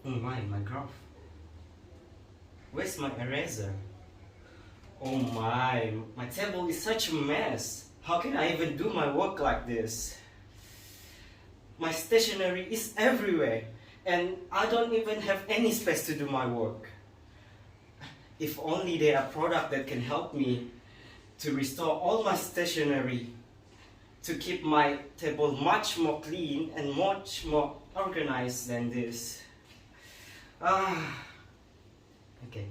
Oh my graph. Where's my eraser? Oh my table is such a mess. How can I even do my work like this? My stationery is everywhere, and I don't even have any space to do my work. If only there are products that can help me to restore all my stationery, to keep my table much more clean and much more organized than this. Okay.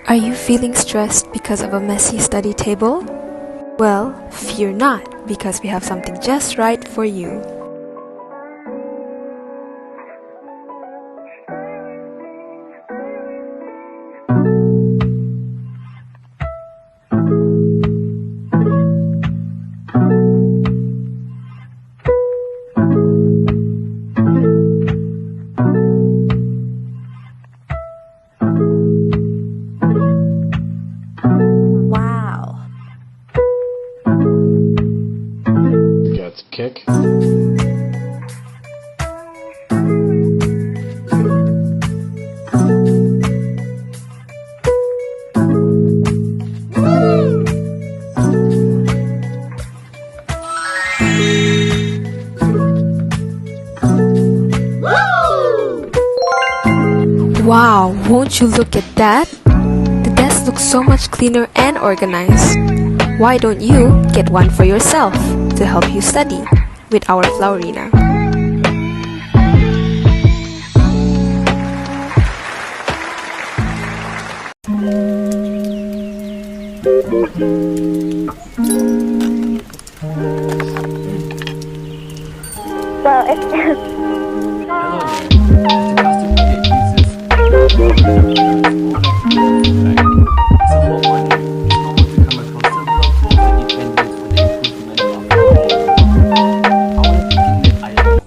Are you feeling stressed because of a messy study table? Well, fear not, because we have something just right for you. Wow! Got kick. Wow, won't you look at that? The desk looks so much cleaner and organized. Why don't you get one for yourself to help you study with our Flowerina? Well, it's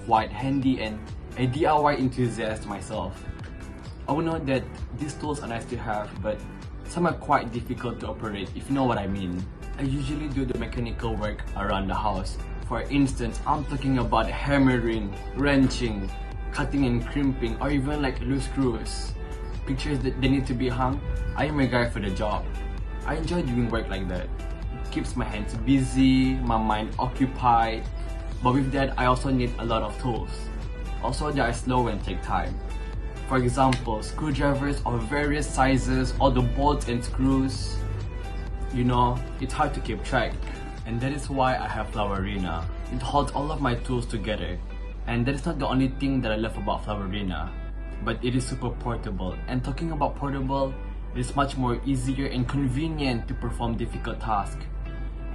quite handy and a DIY enthusiast myself. I will know that these tools are nice to have, but some are quite difficult to operate, if you know what I mean. I usually do the mechanical work around the house. For instance, I'm talking about hammering, wrenching, cutting and crimping, or even like loose screws. Pictures that they need to be hung, I am a guy for the job. I enjoy doing work like that. It keeps my hands busy, my mind occupied, but with that I also need a lot of tools. Also, they are slow and take time. For example, screwdrivers of various sizes, all the bolts and screws. You know, it's hard to keep track. And that is why I have Flowerina. It holds all of my tools together. And that is not the only thing that I love about Flowerina, but it is super portable. And talking about portable, it is much more easier and convenient to perform difficult tasks.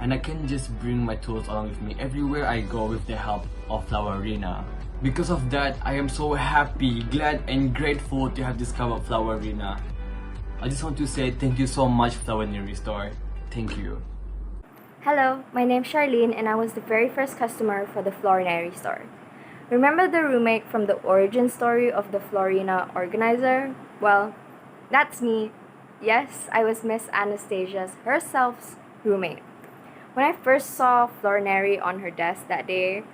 And I can just bring my tools along with me everywhere I go with the help of Flowerina. Because of that, I am so happy, glad and grateful to have discovered Flowerina. I just want to say thank you so much, Flowernery Store. Thank you. Hello, my name's Charlene and I was the very first customer for the Flowernery store. Remember the roommate from the origin story of the Flowerina organizer? Well, that's me. Yes, I was Miss Anastasia's herself's roommate. When I first saw Flowernery on her desk that day,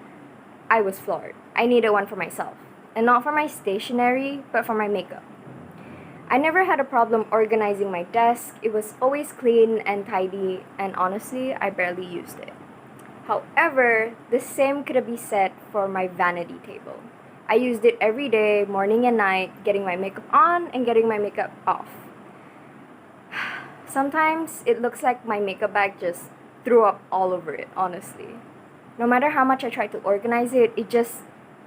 I was floored. I needed one for myself. And not for my stationery, but for my makeup. I never had a problem organizing my desk. It was always clean and tidy, and honestly, I barely used it. However, the same could be said for my vanity table. I used it every day, morning and night, getting my makeup on and getting my makeup off. Sometimes it looks like my makeup bag just threw up all over it, honestly. No matter how much I tried to organize it, it just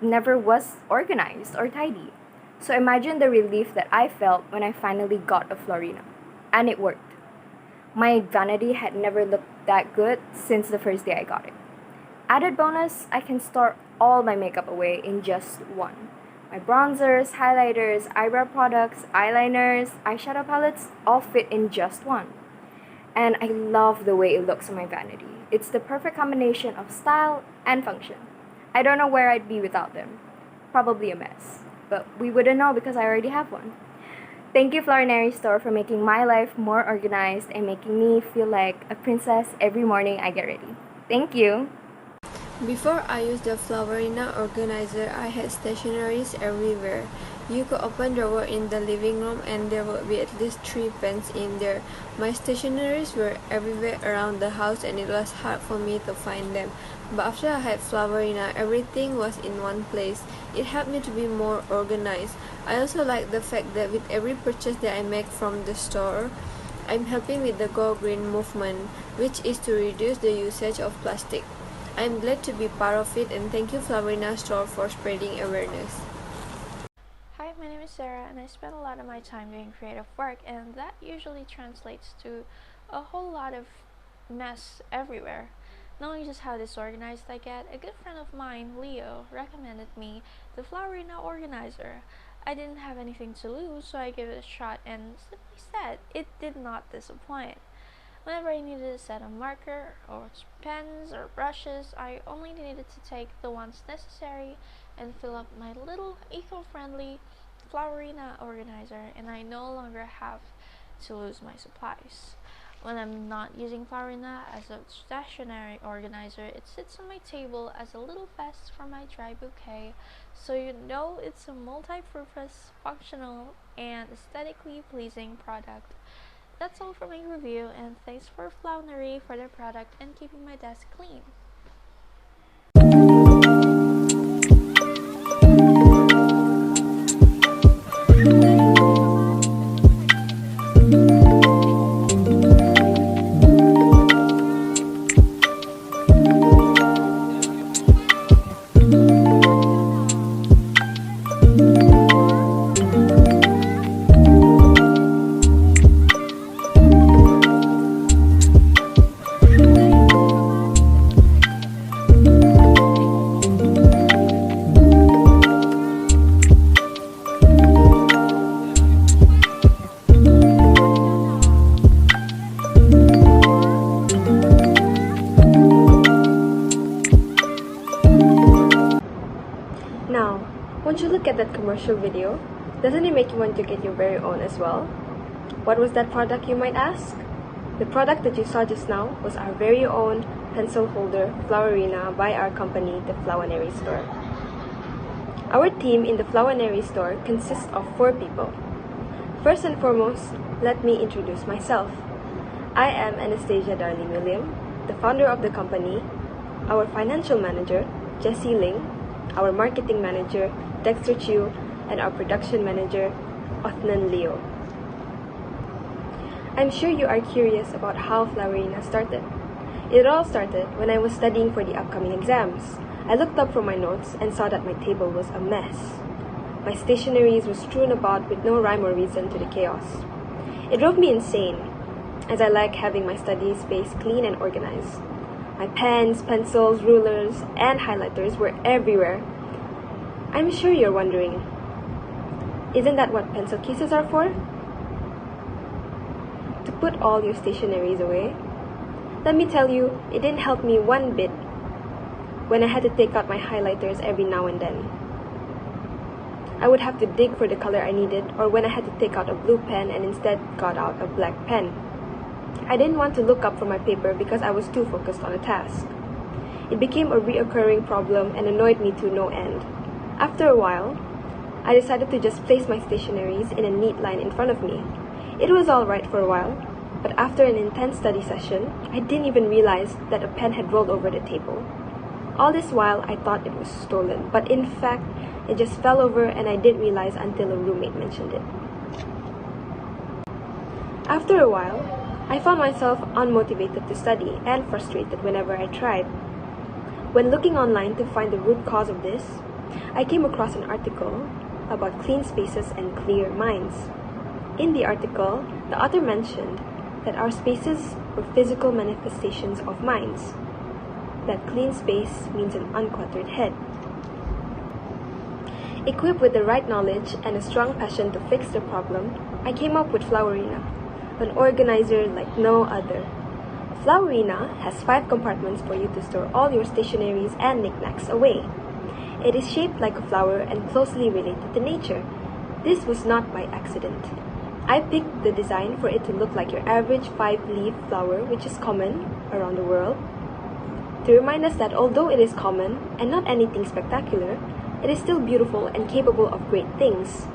never was organized or tidy. So imagine the relief that I felt when I finally got a Flowerina. And it worked. My vanity had never looked that good since the first day I got it. Added bonus, I can store all my makeup away in just one. My bronzers, highlighters, eyebrow products, eyeliners, eyeshadow palettes all fit in just one. And I love the way it looks on my vanity. It's the perfect combination of style and function. I don't know where I'd be without them. Probably a mess. But we wouldn't know because I already have one. Thank you, Flowernery Store, for making my life more organized and making me feel like a princess every morning I get ready. Thank you. Before I used the Flowerina organizer, I had stationaries everywhere. You could open drawer in the living room and there would be at least 3 pens in there. My stationaries were everywhere around the house and it was hard for me to find them. But after I had Flowerina, everything was in one place. It helped me to be more organized. I also like the fact that with every purchase that I make from the store, I'm helping with the Go Green movement, which is to reduce the usage of plastic. I'm glad to be part of it and thank you Flowerina Store for spreading awareness. Hi, my name is Sarah and I spend a lot of my time doing creative work, and that usually translates to a whole lot of mess everywhere. Knowing just how disorganized I get, a good friend of mine, Leo, recommended me the Flowerina organizer. I didn't have anything to lose, so I gave it a shot and simply said it did not disappoint. Whenever I needed a set of marker or pens or brushes, I only needed to take the ones necessary and fill up my little eco-friendly Flowerina organizer, and I no longer have to lose my supplies. When I'm not using Flowerina as a stationary organizer, it sits on my table as a little vest for my dry bouquet, so you know it's a multi-purpose, functional, and aesthetically pleasing product. That's all for my review, and thanks for Flowernery for their product and keeping my desk clean. Now, won't you look at that commercial video? Doesn't it make you want to get your very own as well? What was that product, you might ask? The product that you saw just now was our very own pencil holder Flowerina by our company, the Flowernery Store. Our team in the Flowernery Store consists of 4 people. First and foremost, let me introduce myself. I am Anastasia Darlene William, the founder of the company, our financial manager, Jessie Ling, our marketing manager, Dexter Chiu, and our production manager, Othnan Leo. I'm sure you are curious about how Flowerina started. It all started when I was studying for the upcoming exams. I looked up from my notes and saw that my table was a mess. My stationaries were strewn about with no rhyme or reason to the chaos. It drove me insane, as I like having my study space clean and organized. My pens, pencils, rulers, and highlighters were everywhere. I'm sure you're wondering, isn't that what pencil cases are for? To put all your stationaries away? Let me tell you, it didn't help me one bit when I had to take out my highlighters every now and then. I would have to dig for the color I needed, or when I had to take out a blue pen and instead got out a black pen. I didn't want to look up from my paper because I was too focused on the task. It became a reoccurring problem and annoyed me to no end. After a while, I decided to just place my stationaries in a neat line in front of me. It was alright for a while, but after an intense study session, I didn't even realize that a pen had rolled over the table. All this while, I thought it was stolen, but in fact, it just fell over and I didn't realize until a roommate mentioned it. After a while, I found myself unmotivated to study and frustrated whenever I tried. When looking online to find the root cause of this, I came across an article about clean spaces and clear minds. In the article, the author mentioned that our spaces were physical manifestations of minds. That clean space means an uncluttered head. Equipped with the right knowledge and a strong passion to fix the problem, I came up with Flowerina, an organizer like no other. Flowerina has 5 compartments for you to store all your stationaries and knickknacks away. It is shaped like a flower and closely related to nature. This was not by accident. I picked the design for it to look like your average 5-leaf flower, which is common around the world, to remind us that although it is common and not anything spectacular, it is still beautiful and capable of great things.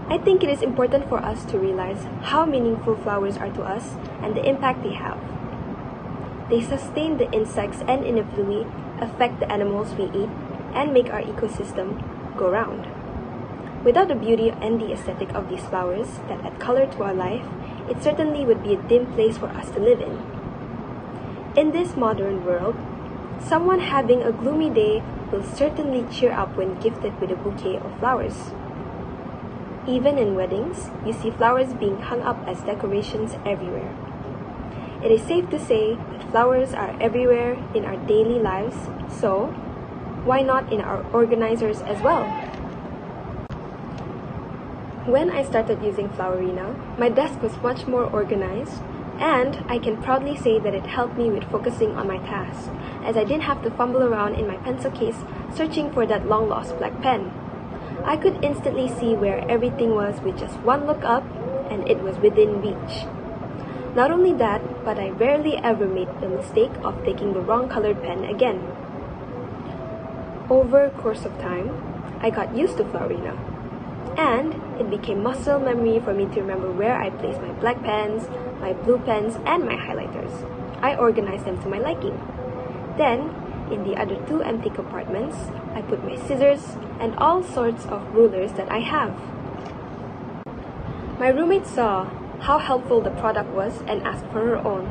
I think it is important for us to realize how meaningful flowers are to us and the impact they have. They sustain the insects and inevitably affect the animals we eat and make our ecosystem go round. Without the beauty and the aesthetic of these flowers that add color to our life, it certainly would be a dim place for us to live in. In this modern world, someone having a gloomy day will certainly cheer up when gifted with a bouquet of flowers. Even in weddings, you see flowers being hung up as decorations everywhere. It is safe to say that flowers are everywhere in our daily lives, so why not in our organizers as well? When I started using Flowerina, my desk was much more organized, and I can proudly say that it helped me with focusing on my tasks, as I didn't have to fumble around in my pencil case searching for that long-lost black pen. I could instantly see where everything was with just one look up, and it was within reach. Not only that, but I rarely ever made the mistake of taking the wrong colored pen again. Over a course of time, I got used to Flowerina, and it became muscle memory for me to remember where I placed my black pens, my blue pens, and my highlighters. I organized them to my liking. Then, in the other 2 empty compartments, I put my scissors and all sorts of rulers that I have. My roommate saw how helpful the product was and asked for her own.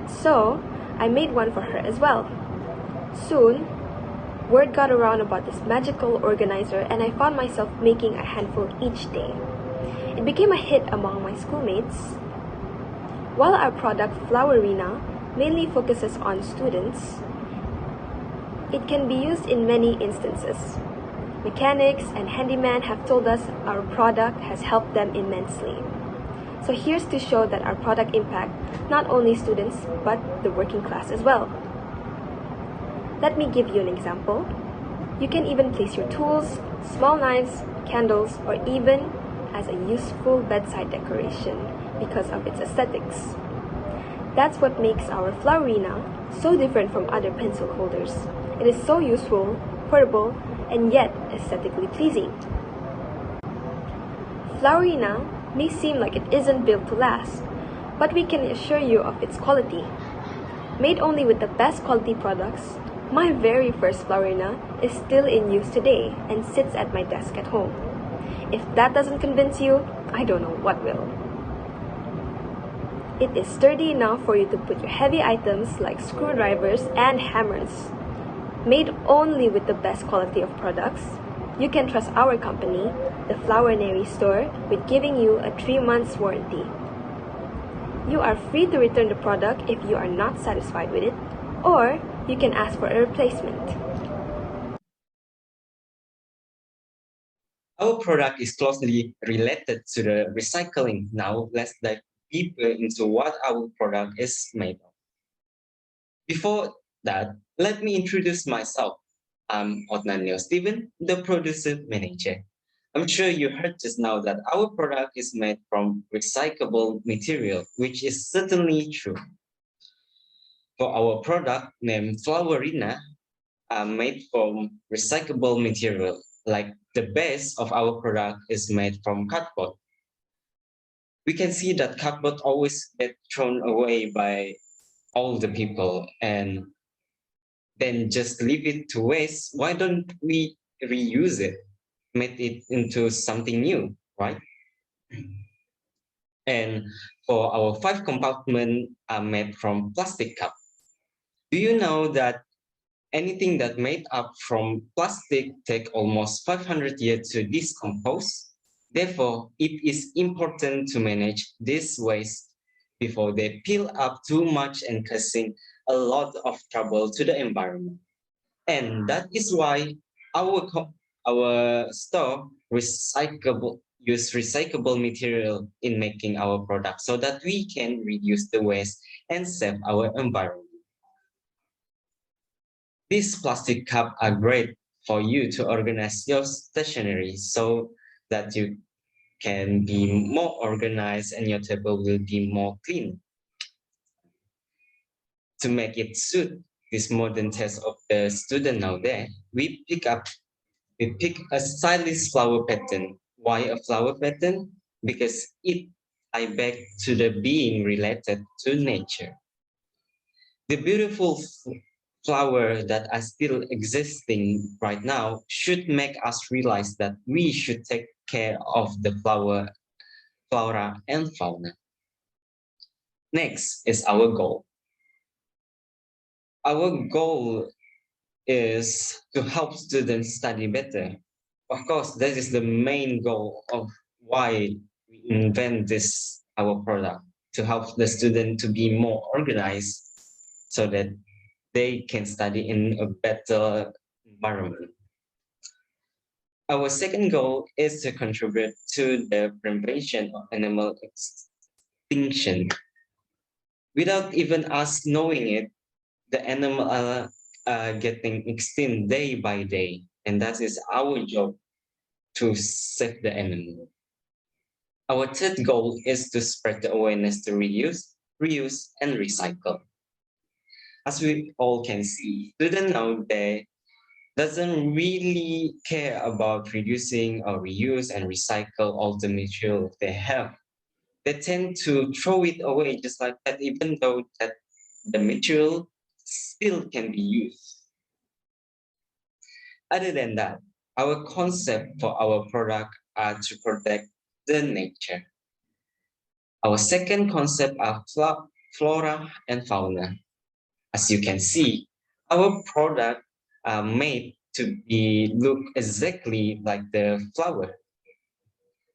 So, I made one for her as well. Soon, word got around about this magical organizer and I found myself making a handful each day. It became a hit among my schoolmates. While our product Flowerina mainly focuses on students, it can be used in many instances. Mechanics and handyman have told us our product has helped them immensely. So here's to show that our product impact not only students but the working class as well. Let me give you an example. You can even place your tools, small knives, candles, or even as a useful bedside decoration because of its aesthetics. That's what makes our Flowerina so different from other pencil holders. It is so useful, portable, and yet aesthetically pleasing. Flowerina may seem like it isn't built to last, but we can assure you of its quality. Made only with the best quality products, my very first Flowerina is still in use today and sits at my desk at home. If that doesn't convince you, I don't know what will. It is sturdy enough for you to put your heavy items like screwdrivers and hammers. Made only with the best quality of products, you can trust our company, the Flowernery store, with giving you a 3-month warranty. You are free to return the product if you are not satisfied with it, or you can ask for a replacement. Our product is closely related to the recycling. Now, let's dive deeper into what our product is made of. Before that, let me introduce myself. I'm Otnanio Steven, the producer manager. I'm sure you heard just now that our product is made from recyclable material, which is certainly true. For our product named Flowerina, are made from recyclable material, like the base of our product is made from cardboard. We can see that cardboard always gets thrown away by all the people and then just leave it to waste. Why don't we reuse it, make it into something new, right? And for our 5 compartments are made from plastic cup. Do you know that anything that made up from plastic take almost 500 years to decompose? Therefore, it is important to manage this waste before they pile up too much and causing a lot of trouble to the environment. And that is why our store use recyclable material in making our product so that we can reduce the waste and save our environment. These plastic cups are great for you to organize your stationery so that you can be more organized and your table will be more clean. To make it suit this modern taste of the student now there, we pick a stylish flower pattern. Why a flower pattern? Because it I back to the being related to nature. The beautiful flowers that are still existing right now should make us realize that we should take care of the flora and fauna. Next is our goal. Our goal is to help students study better. Of course, that is the main goal of why we invent this our product, to help the student to be more organized so that they can study in a better environment. Our second goal is to contribute to the prevention of animal extinction. Without even us knowing it, the animal are getting extinct day by day, and that is our job to save the animal. Our third goal is to spread the awareness to reuse, and recycle. As we all can see, students nowadays doesn't really care about reducing or reuse and recycle all the material they have. They tend to throw it away just like that, even though that the material still can be used. Other than that, our concept for our product are to protect the nature. Our second concept are flora and fauna. As you can see, our product are made to be look exactly like the flower.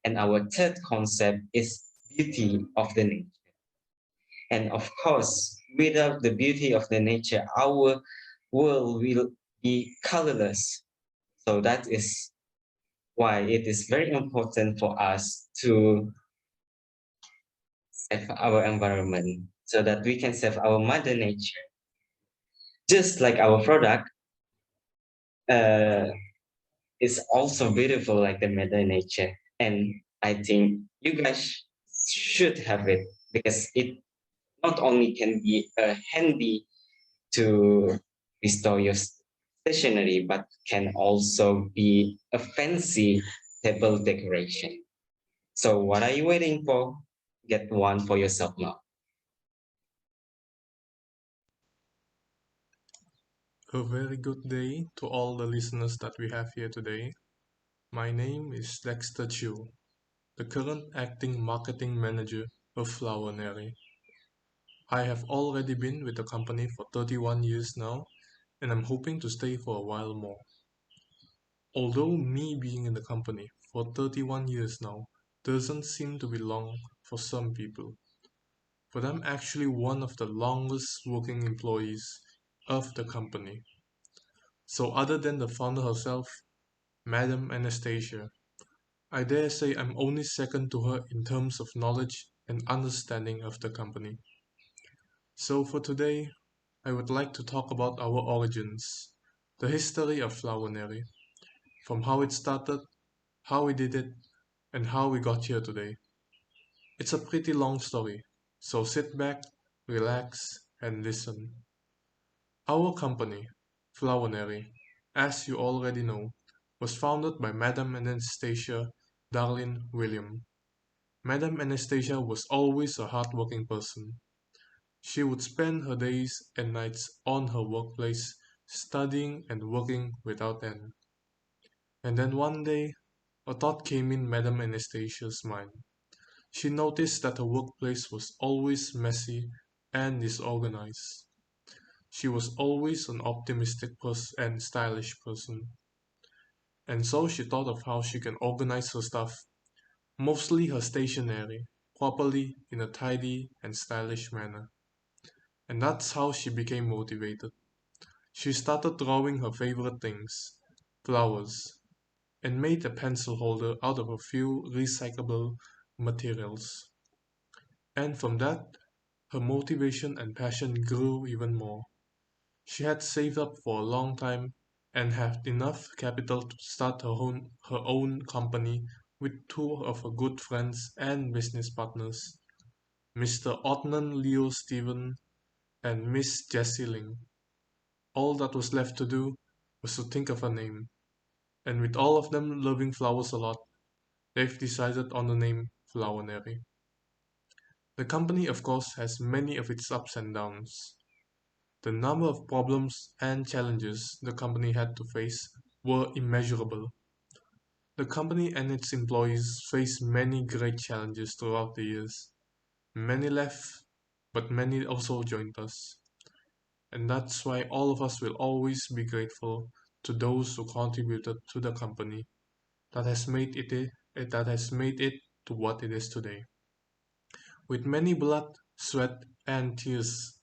And our third concept is beauty of the nature. And of course, without the beauty of the nature, our world will be colorless. So that is why it is very important for us to save our environment so that we can save our mother nature. Just like our product is also beautiful like the mother nature. And I think you guys should have it because it not only can be handy to restore your stationery, but can also be a fancy table decoration. So what are you waiting for? Get one for yourself now. A very good day to all the listeners that we have here today. My name is Dexter Chu, the current acting marketing manager of Flowernery. I have already been with the company for 31 years now, and I'm hoping to stay for a while more. Although me being in the company for 31 years now doesn't seem to be long for some people, but I'm actually one of the longest working employees of the company. So other than the founder herself, Madam Anastasia, I dare say I'm only second to her in terms of knowledge and understanding of the company. So for today, I would like to talk about our origins, the history of Flowernery, from how it started, how we did it, and how we got here today. It's a pretty long story, so sit back, relax, and listen. Our company, Flowernery, as you already know, was founded by Madam Anastasia Darlene William. Madam Anastasia was always a hardworking person. She would spend her days and nights on her workplace studying and working without end. And then one day, a thought came in Madam Anastasia's mind. She noticed that her workplace was always messy and disorganized. She was always an optimistic and stylish person. And so she thought of how she can organize her stuff, mostly her stationery, properly in a tidy and stylish manner. And that's how she became motivated. She started drawing her favorite things, flowers, and made a pencil holder out of a few recyclable materials. And from that, her motivation and passion grew even more. She had saved up for a long time and had enough capital to start her own company with two of her good friends and business partners, Mr. Otnan Leo Steven and Miss Jessie Ling. All that was left to do was to think of a name, and with all of them loving flowers a lot, they've decided on the name Flowernery. The company, of course, has many of its ups and downs. The number of problems and challenges the company had to face were immeasurable. The company and its employees faced many great challenges throughout the years. Many left, but many also joined us. And that's why all of us will always be grateful to those who contributed to the company that has made it to what it is today. With many blood, sweat, and tears,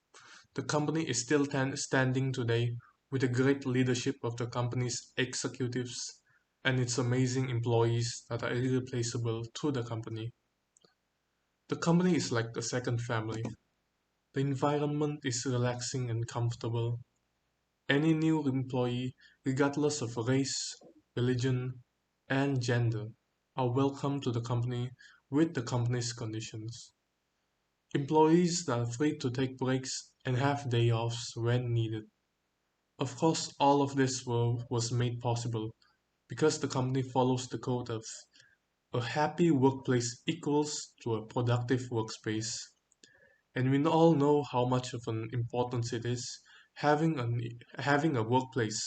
the company is still standing today with the great leadership of the company's executives and its amazing employees that are irreplaceable to the company. The company is like a second family. The environment is relaxing and comfortable. Any new employee, regardless of race, religion, and gender, are welcome to the company with the company's conditions. Employees that are free to take breaks and have day offs when needed. Of course, all of this was made possible because the company follows the code of a happy workplace equals to a productive workspace. And we all know how much of an importance it is having a workplace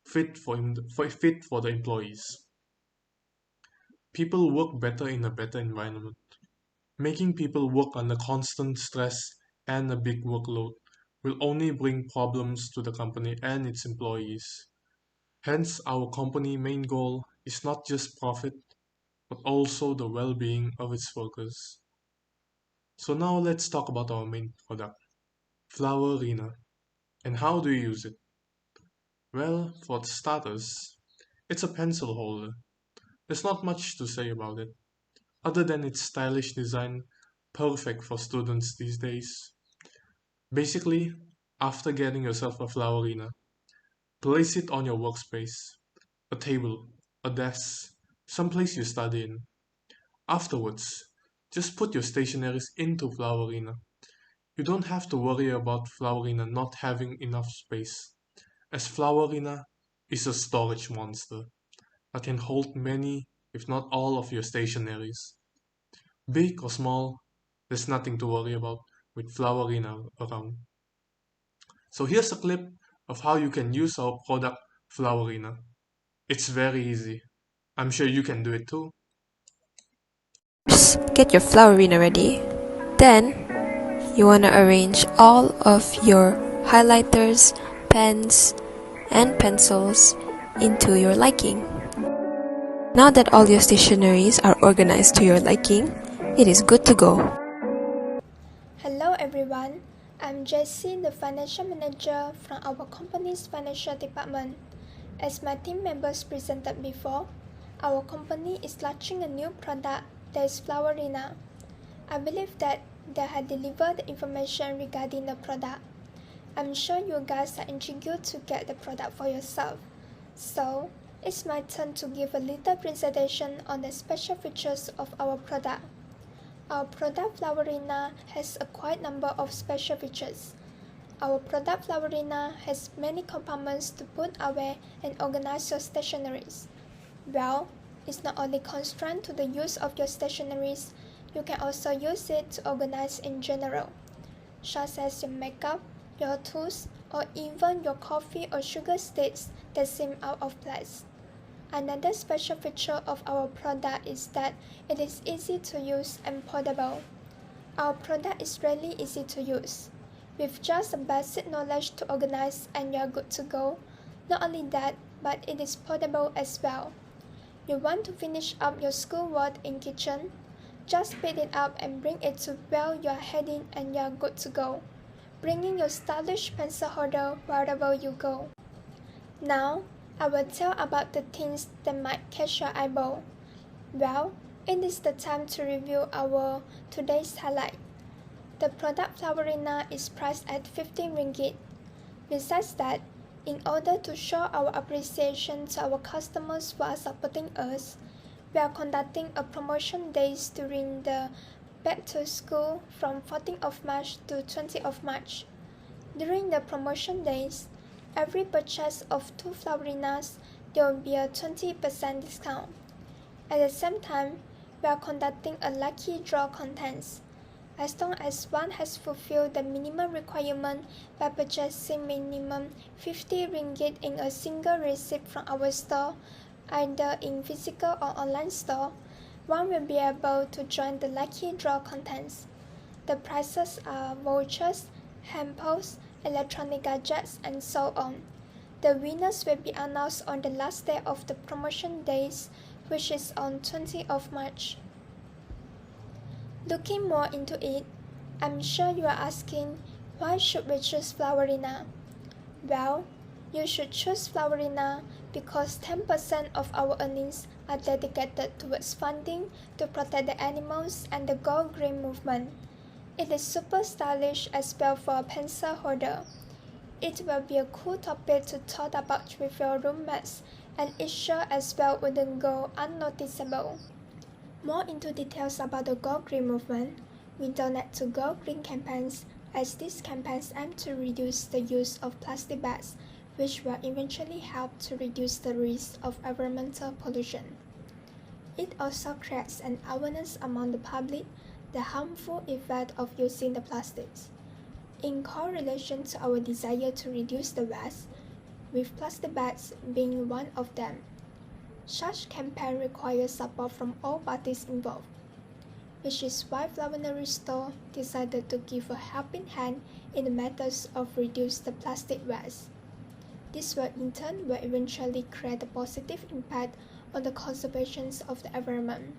fit for the employees. People work better in a better environment. Making people work under constant stress and a big workload will only bring problems to the company and its employees. Hence, our company main goal is not just profit, but also the well-being of its workers. So now let's talk about our main product, Flowerina, and how do you use it? Well, for starters, it's a pencil holder. There's not much to say about it, other than its stylish design, perfect for students these days. Basically, after getting yourself a Flowerina, place it on your workspace, a table, a desk, someplace you study in. Afterwards, just put your stationeries into Flowerina. You don't have to worry about Flowerina not having enough space, as Flowerina is a storage monster that can hold many, if not all, of your stationeries. Big or small, there's nothing to worry about with Flowerina around. So here's a clip of how you can use our product Flowerina. It's very easy. I'm sure you can do it too. First, get your Flowerina ready. Then, you want to arrange all of your highlighters, pens, and pencils into your liking. Now that all your stationeries are organized to your liking, it is good to go. Hello everyone, I'm Jessie, the financial manager from our company's financial department. As my team members presented before, our company is launching a new product that is Flowerina. I believe that they have delivered the information regarding the product. I'm sure you guys are intrigued to get the product for yourself. So, it's my turn to give a little presentation on the special features of our product. Our product Flowerina has a quite number of special features. Our product Flowerina has many compartments to put away and organize your stationeries. Well, it's not only constrained to the use of your stationeries, you can also use it to organize in general, such as your makeup, your tools, or even your coffee or sugar sticks that seem out of place. Another special feature of our product is that it is easy to use and portable. Our product is really easy to use. With just a basic knowledge to organize and you're good to go. Not only that, but it is portable as well. You want to finish up your schoolwork in kitchen? Just pick it up and bring it to where you are heading and you're good to go. Bringing your stylish pencil holder wherever you go. Now, I will tell about the things that might catch your eyeball. Well, it is the time to review our today's highlight. The product Flowerina is priced at 15 ringgit. Besides that, in order to show our appreciation to our customers who are supporting us, we are conducting a promotion days during the Back to School from 14th of March to 20th of March. During the promotion days, every purchase of 2 Flowerinas, there will be a 20% discount. At the same time, we are conducting a lucky draw contest. As long as one has fulfilled the minimum requirement by purchasing minimum 50 ringgit in a single receipt from our store, either in physical or online store, one will be able to join the lucky draw contest. The prizes are vouchers, hampers, electronic gadgets, and so on. The winners will be announced on the last day of the promotion days, which is on 20th of March. Looking more into it, I'm sure you are asking, why should we choose Flowerina? Well, you should choose Flowerina because 10% of our earnings are dedicated towards funding to protect the animals and the Go Green movement. It is super stylish as well for a pencil holder. It will be a cool topic to talk about with your roommates, and it sure as well wouldn't go unnoticeable. More into details about the Go Green movement, we donate to Go Green campaigns, as these campaigns aim to reduce the use of plastic bags, which will eventually help to reduce the risk of environmental pollution. It also creates an awareness among the public the harmful effect of using the plastics. In correlation to our desire to reduce the waste, with plastic bags being one of them. Such campaign requires support from all parties involved, which is why Flowernery Store decided to give a helping hand in the methods of reduce the plastic waste. This will in turn will eventually create a positive impact on the conservation of the environment.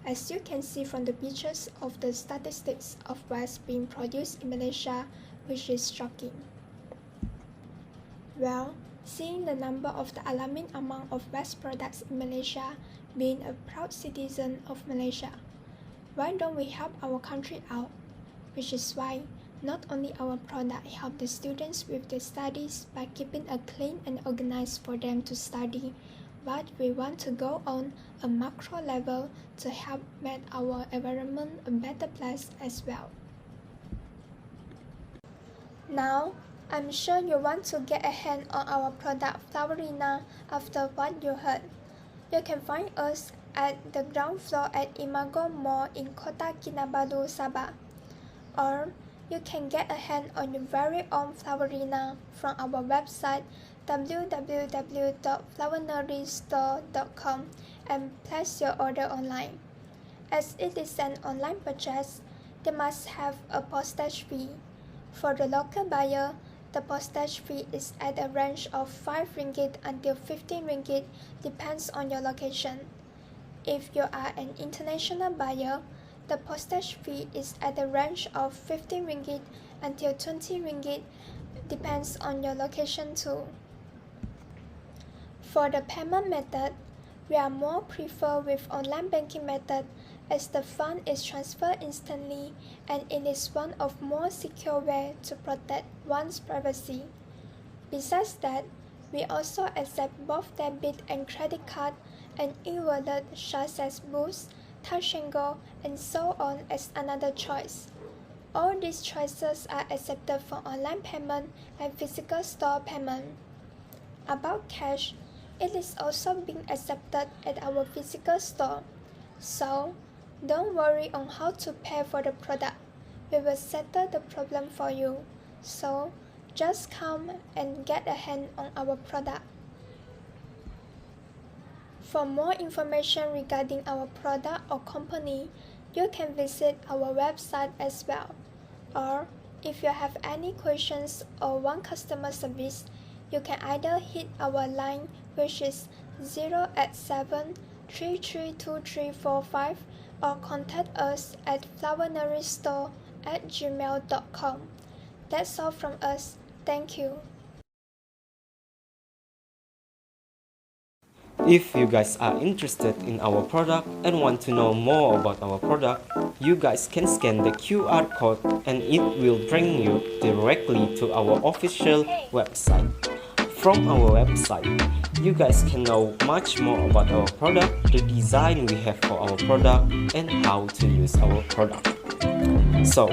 As you can see from the pictures of the statistics of waste being produced in Malaysia, which is shocking. Well, seeing the number of the alarming amount of waste products in Malaysia, being a proud citizen of Malaysia, why don't we help our country out? Which is why not only our product help the students with their studies by keeping it clean and organized for them to study, but we want to go on a macro level to help make our environment a better place as well. Now, I'm sure you want to get a hand on our product Flowerina after what you heard. You can find us at the ground floor at Imago Mall in Kota Kinabalu, Sabah. Or you can get a hand on your very own Flowerina from our website www.flowernerystore.com and place your order online. As it is an online purchase, they must have a postage fee. For the local buyer, the postage fee is at a range of 5 ringgit until 15 ringgit, depends on your location. If you are an international buyer, the postage fee is at a range of 15 ringgit until 20 ringgit, depends on your location too. For the payment method, we are more prefer with online banking method as the fund is transferred instantly and it is one of more secure way to protect one's privacy. Besides that, we also accept both debit and credit card and e-wallet such as Boost, Touch 'n Go, and so on as another choice. All these choices are accepted for online payment and physical store payment. About cash, it is also being accepted at our physical store. So, don't worry on how to pay for the product. We will settle the problem for you. So, just come and get a hand on our product. For more information regarding our product or company, you can visit our website as well. Or, if you have any questions or want customer service, you can either hit our line, which is 087 332345, or contact us at flowernerystore@gmail.com. That's all from us. Thank you. If you guys are interested in our product and want to know more about our product, you guys can scan the QR code and it will bring you directly to our official website, From our website, you guys can know much more about our product, the design we have for our product, and how to use our product. So,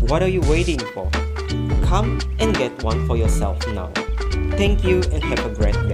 what are you waiting for? Come and get one for yourself now. Thank you and have a great day.